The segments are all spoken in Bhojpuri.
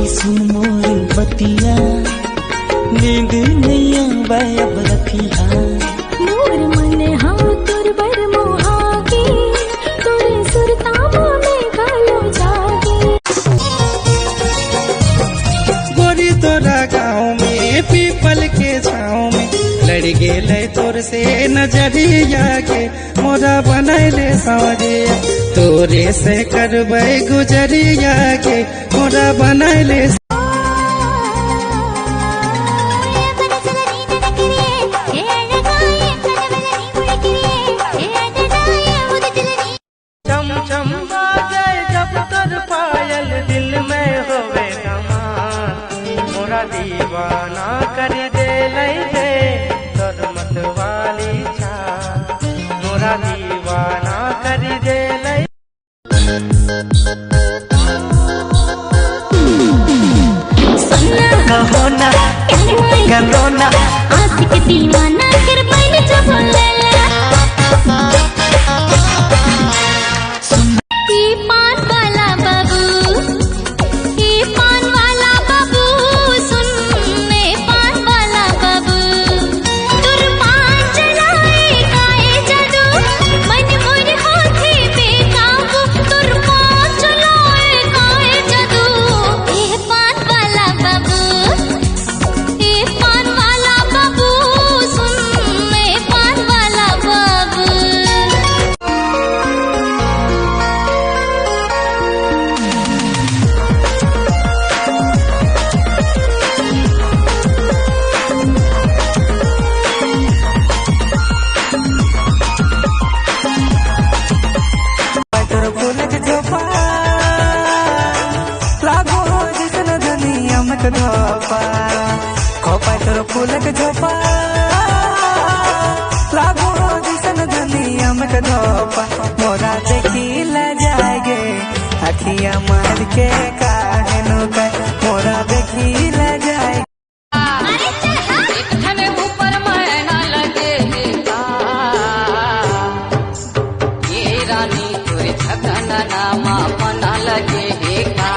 सुन मोर बतिया, नींद नहीं आवे अब रतिया। मोर मन हाँ तुर बर मोहागी, तुरे सुरतामा में गालो जागी। गोरी तोरा गाँव में पीपल के छाँव में लड़ गेले तोर से नजरिया के, मोरा बनैले सावरिया तोरे से करबै गुजरिया के, मोरा बनैले। चम चम बाजे जब तोर पायल दिल में होवे कमाल, मोरा दीवाना कर दे लई दे तोर मतवाली छाल, मोरा दीवाना कर दे लई। कहो ना करो ना आशिक दीवाना कर बैल जब ले खोपा तोर फूलक झोपा लागो जिसन दुनिया में धोपा, मोरा देखी ल जाएगे अखिया मार के काहे नु का, मोरा देखी ल जाएगे। ऊपर मैना लगे ये रानी तोरे ठकना नामा पना लगे का।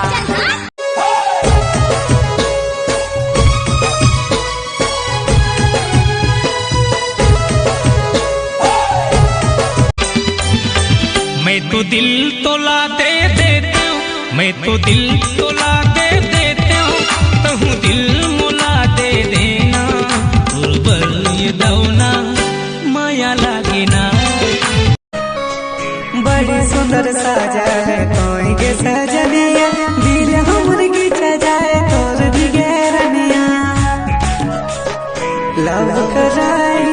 मैं तो दिल तोला दे देती हूँ, मैं तो दिल तोला दे देती हूँ, तहु दिल मुला दे देना, गुरबल ये दौना माया लागे ना। बड़ी सुंदर साजा है कोई के सजनिया, दिल हमर की सजाए तोर दिगे रनिया, लव कराई